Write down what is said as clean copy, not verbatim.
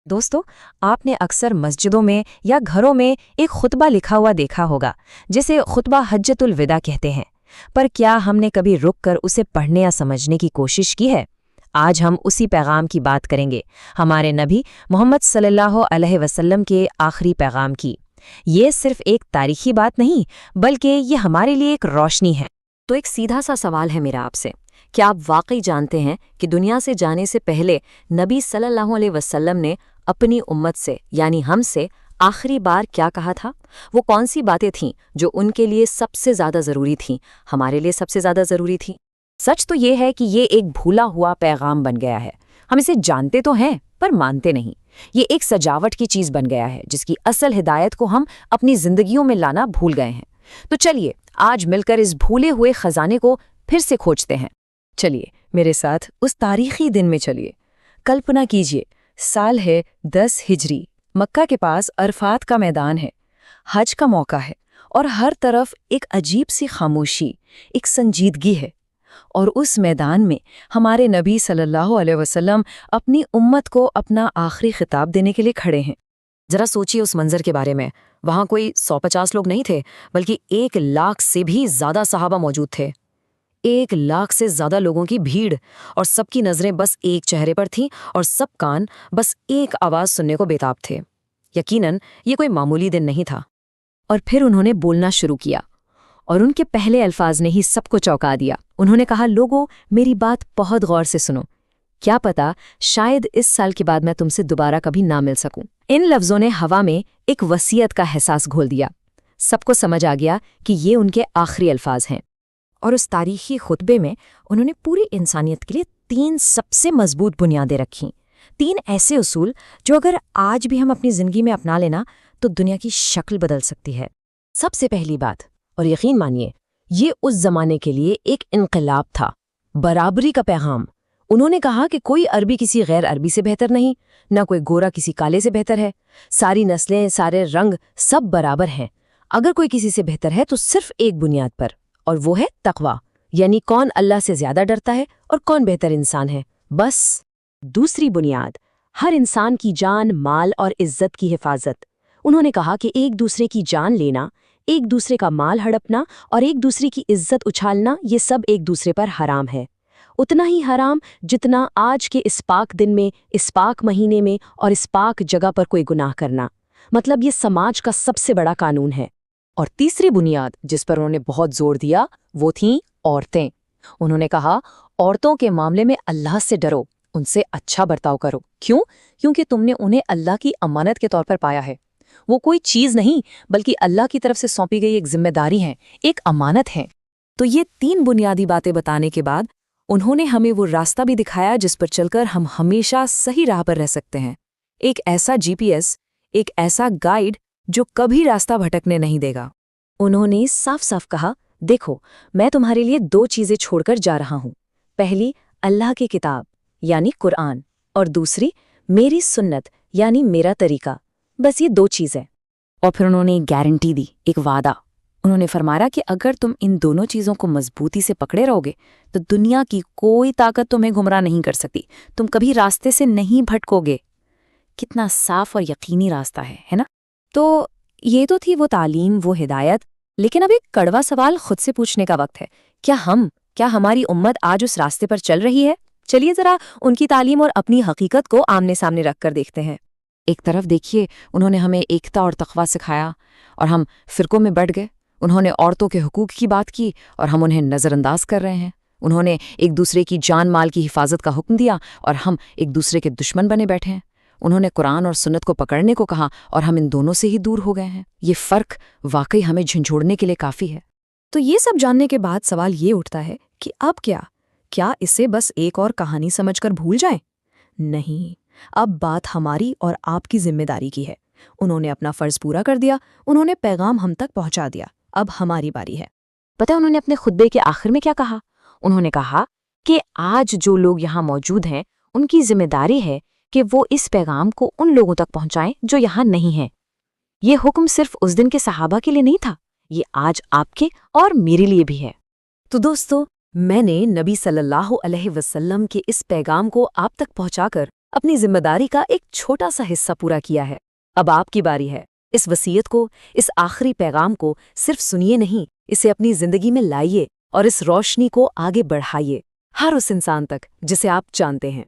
दोस्तों, आपने अक्सर मस्जिदों में या घरों में एक खुतबा लिखा हुआ देखा होगा, जिसे खुतबा हज्जतुल विदा कहते हैं। पर क्या हमने कभी रुक कर उसे पढ़ने या समझने की कोशिश की है? आज हम उसी पैगाम की बात करेंगे, हमारे नबी मोहम्मद सल्लल्लाहु अलैहि वसल्लम के आखिरी पैगाम की। ये सिर्फ एक तारीखी बात नहीं, बल्कि ये हमारे लिए एक रोशनी है। तो एक सीधा सा सवाल है मेरा आपसे, क्या आप वाकई जानते हैं कि दुनिया से जाने से पहले नबी सल्लल्लाहु अलैहि वसल्लम ने अपनी उम्मत से यानी हमसे आखिरी बार क्या कहा था? वो कौन सी बातें थीं जो उनके लिए सबसे ज़्यादा ज़रूरी थीं, हमारे लिए सबसे ज़्यादा ज़रूरी थीं? सच तो ये है कि ये एक भूला हुआ पैगाम बन गया है। हम इसे जानते तो हैं पर मानते नहीं। ये एक सजावट की चीज़ बन गया है जिसकी असल हिदायत को हम अपनी जिंदगियों में लाना भूल गए हैं। तो चलिए आज मिलकर इस भूले हुए खजाने को फिर से खोजते हैं। चलिए मेरे साथ उस तारीखी दिन में चलिए। कल्पना कीजिए, साल है 10 हिजरी, मक्का के पास अरफात का मैदान है, हज का मौका है और हर तरफ एक अजीब सी खामोशी, एक संजीदगी है। और उस मैदान में हमारे नबी सल्लल्लाहु अलैहि वसल्लम अपनी उम्मत को अपना आखिरी खिताब देने के लिए खड़े हैं। जरा सोचिए उस मंजर के बारे में। वहाँ कोई 150 लोग नहीं थे, बल्कि 1 लाख से भी ज़्यादा सहाबा मौजूद थे। 1 लाख से ज़्यादा लोगों की भीड़, और सबकी नज़रें बस एक चेहरे पर थीं और सब कान बस एक आवाज़ सुनने को बेताब थे। यकीनन ये कोई मामूली दिन नहीं था। और फिर उन्होंने बोलना शुरू किया और उनके पहले अल्फाज ने ही सबको चौंका दिया। उन्होंने कहा, लोगों, मेरी बात बहुत गौर से सुनो। क्या पता शायद इस साल के बाद मैं तुमसे दोबारा कभी ना मिल सकूं। इन लफ्ज़ों ने हवा में एक वसीयत का एहसास घोल दिया। सबको समझ आ गया कि ये उनके आखिरी अल्फाज हैं। और उस तारीखी खुतबे में उन्होंने पूरी इंसानियत के लिए 3 सबसे मजबूत बुनियादें रखीं। 3 ऐसे उसूल जो अगर आज भी हम अपनी ज़िंदगी में अपना लेना तो दुनिया की शक्ल बदल सकती है। सबसे पहली बात, और यकीन मानिए ये उस जमाने के लिए एक इनकलाब था, बराबरी का पैगाम। उन्होंने कहा कि कोई अरबी किसी गैर अरबी से बेहतर नहीं, ना कोई गोरा किसी काले से बेहतर है। सारी नस्लें, सारे रंग सब बराबर हैं। अगर कोई किसी से बेहतर है तो सिर्फ एक बुनियाद पर, और वो है तकवा, यानी कौन अल्लाह से ज्यादा डरता है और कौन बेहतर इंसान है, बस। दूसरी बुनियाद, हर इंसान की जान, माल और इज्जत की हिफाजत। उन्होंने कहा कि एक दूसरे की जान लेना, एक दूसरे का माल हड़पना और एक दूसरे की इज्जत उछालना, ये सब एक दूसरे पर हराम है। उतना ही हराम जितना आज के इस पाक दिन में, इस पाक महीने में और इस पाक जगह पर कोई गुनाह करना। मतलब ये समाज का सबसे बड़ा कानून है। और तीसरी बुनियाद जिस पर उन्होंने बहुत जोर दिया वो थीं औरतें। उन्होंने कहा, औरतों के मामले में अल्लाह से डरो, उनसे अच्छा बर्ताव करो। क्यों? क्योंकि तुमने उन्हें अल्लाह की अमानत के तौर पर पाया है। वो कोई चीज़ नहीं, बल्कि अल्लाह की तरफ से सौंपी गई एक जिम्मेदारी है, एक अमानत है। तो ये 3 बुनियादी बातें बताने के बाद उन्होंने हमें वो रास्ता भी दिखाया जिस पर चलकर हम हमेशा सही राह पर रह सकते हैं। एक ऐसा GPS, एक ऐसा गाइड जो कभी रास्ता भटकने नहीं देगा। उन्होंने साफ साफ कहा, देखो, मैं तुम्हारे लिए 2 चीज़ें छोड़कर जा रहा हूँ। पहली, अल्लाह की किताब यानी कुरान, और दूसरी, मेरी सुन्नत यानी मेरा तरीका। बस ये 2 चीज़ें। और फिर उन्होंने एक गारंटी दी, एक वादा। उन्होंने फरमाया कि अगर तुम इन दोनों चीज़ों को मजबूती से पकड़े रहोगे तो दुनिया की कोई ताकत तुम्हें गुमराह नहीं कर सकती, तुम कभी रास्ते से नहीं भटकोगे। कितना साफ और यकीनी रास्ता है ना? तो ये तो थी वो तालीम, वो हिदायत। लेकिन अब एक कड़वा सवाल खुद से पूछने का वक्त है, क्या हमारी उम्मत आज उस रास्ते पर चल रही है? चलिए जरा उनकी तालीम और अपनी हकीकत को आमने सामने रख कर देखते हैं। एक तरफ देखिए, उन्होंने हमें एकता और तक़वा सिखाया और हम फ़िरक़ों में बढ़ गए। उन्होंने औरतों के हुकूक की बात की और हम उन्हें नज़रअंदाज कर रहे हैं। उन्होंने एक दूसरे की जान माल की हिफाजत का हुक्म दिया और हम एक दूसरे के दुश्मन बने बैठे हैं। उन्होंने कुरान और सुन्नत को पकड़ने को कहा और हम इन दोनों से ही दूर हो गए हैं। ये फ़र्क वाकई हमें झंझोड़ने के लिए काफ़ी है। तो ये सब जानने के बाद सवाल ये उठता है कि अब क्या इसे बस एक और कहानी समझकर भूल जाएं? नहीं, अब बात हमारी और आपकी जिम्मेदारी की है। उन्होंने अपना फ़र्ज़ पूरा कर दिया, उन्होंने पैगाम हम तक पहुंचा दिया। अब हमारी बारी है। पता है उन्होंने अपने खुतबे के आखिर में क्या कहा? उन्होंने कहा कि आज जो लोग यहाँ मौजूद हैं उनकी जिम्मेदारी है कि वो इस पैगाम को उन लोगों तक पहुंचाएं जो यहाँ नहीं हैं। ये हुक्म सिर्फ उस दिन के सहाबा के लिए नहीं था, ये आज आपके और मेरे लिए भी है। तो दोस्तों, मैंने नबी सल्लल्लाहु अलैहि वसल्लम के इस पैगाम को आप तक पहुंचाकर اپنی ذمہ داری کا ایک چھوٹا سا حصہ پورا کیا ہے۔ اب آپ کی باری ہے۔ اس وصیت کو، اس آخری پیغام کو صرف سنیے نہیں، اسے اپنی زندگی میں لائیے اور اس روشنی کو آگے بڑھائیے، ہر اس انسان تک جسے آپ جانتے ہیں۔